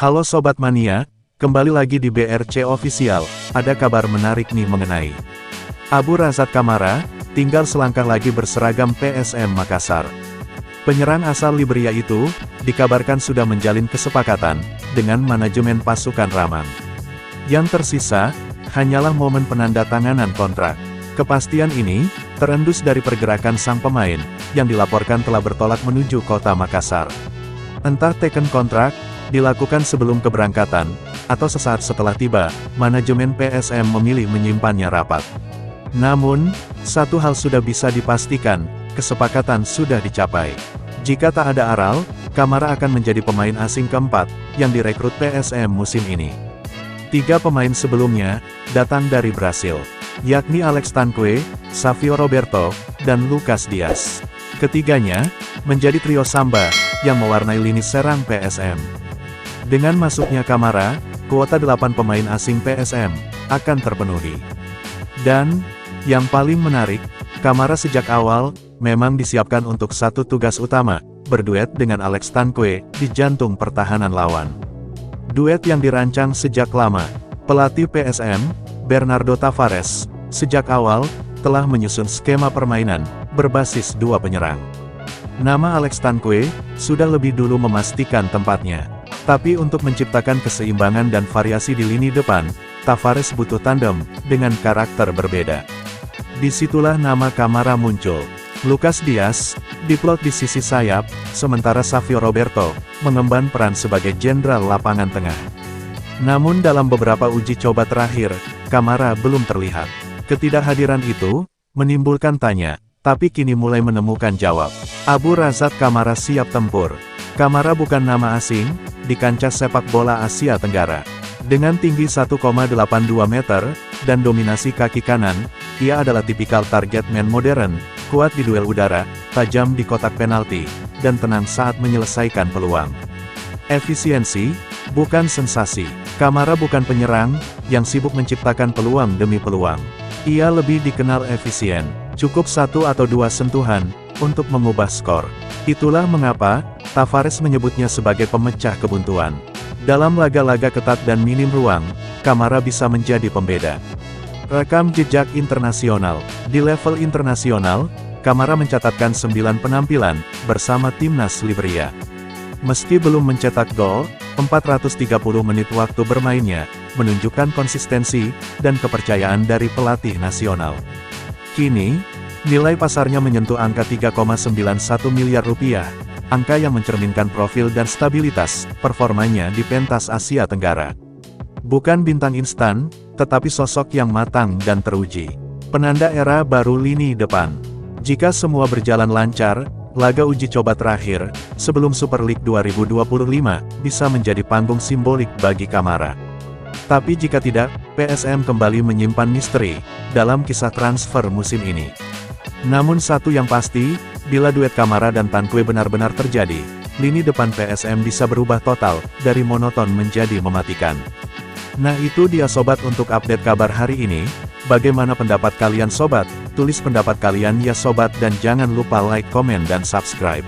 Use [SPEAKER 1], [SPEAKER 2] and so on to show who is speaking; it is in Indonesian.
[SPEAKER 1] Halo Sobat Mania, kembali lagi di BRC Official, ada kabar menarik nih mengenai Abu Razak Kamara, tinggal selangkah lagi berseragam PSM Makassar. Penyerang asal Liberia itu, dikabarkan sudah menjalin kesepakatan, dengan manajemen pasukan Raman. Yang tersisa, hanyalah momen penandatanganan kontrak. Kepastian ini, terendus dari pergerakan sang pemain, yang dilaporkan telah bertolak menuju kota Makassar. Entah teken kontrak, dilakukan sebelum keberangkatan, atau sesaat setelah tiba, manajemen PSM memilih menyimpannya rapat. Namun, satu hal sudah bisa dipastikan, kesepakatan sudah dicapai. Jika tak ada aral, Kamara akan menjadi pemain asing keempat, yang direkrut PSM musim ini. 3 pemain sebelumnya, datang dari Brasil, yakni Alex Tanque, Savio Roberto, dan Lucas Dias. Ketiganya, menjadi trio Samba, yang mewarnai lini serang PSM. Dengan masuknya Kamara, kuota 8 pemain asing PSM, akan terpenuhi. Dan, yang paling menarik, Kamara sejak awal, memang disiapkan untuk satu tugas utama, berduet dengan Alex Tanque, di jantung pertahanan lawan. Duet yang dirancang sejak lama, pelatih PSM, Bernardo Tavares, sejak awal, telah menyusun skema permainan, berbasis 2 penyerang. Nama Alex Tanque, sudah lebih dulu memastikan tempatnya. Tapi untuk menciptakan keseimbangan dan variasi di lini depan, Tavares butuh tandem, dengan karakter berbeda. Disitulah nama Kamara muncul. Lucas Dias, diplot di sisi sayap, sementara Savio Roberto, mengemban peran sebagai jenderal lapangan tengah. Namun dalam beberapa uji coba terakhir, Kamara belum terlihat. Ketidakhadiran itu, menimbulkan tanya, tapi kini mulai menemukan jawab. Abu Razak Kamara siap tempur. Kamara bukan nama asing, di kancah sepak bola Asia Tenggara. Dengan tinggi 1,82 meter, dan dominasi kaki kanan, ia adalah tipikal target man modern, kuat di duel udara, tajam di kotak penalti, dan tenang saat menyelesaikan peluang. Efisiensi, bukan sensasi. Kamara bukan penyerang, yang sibuk menciptakan peluang demi peluang. Ia lebih dikenal efisien, cukup 1 atau 2 sentuhan, untuk mengubah skor. Itulah mengapa, Tavares menyebutnya sebagai pemecah kebuntuan. Dalam laga-laga ketat dan minim ruang, Kamara bisa menjadi pembeda. Rekam jejak internasional. Di level internasional, Kamara mencatatkan 9 penampilan, bersama timnas Liberia. Meski belum mencetak gol, 430 menit waktu bermainnya, menunjukkan konsistensi, dan kepercayaan dari pelatih nasional. Kini, nilai pasarnya menyentuh angka 3,91 miliar rupiah, angka yang mencerminkan profil dan stabilitas performanya di pentas Asia Tenggara. Bukan bintang instan, tetapi sosok yang matang dan teruji. Penanda era baru lini depan. Jika semua berjalan lancar, laga uji coba terakhir, sebelum Super League 2025, bisa menjadi panggung simbolik bagi Kamara. Tapi jika tidak, PSM kembali menyimpan misteri, dalam kisah transfer musim ini. Namun satu yang pasti, bila duet Kamara dan Tanque benar-benar terjadi, lini depan PSM bisa berubah total, dari monoton menjadi mematikan. Nah itu dia sobat untuk update kabar hari ini. Bagaimana pendapat kalian sobat? Tulis pendapat kalian ya sobat dan jangan lupa like, komen dan subscribe.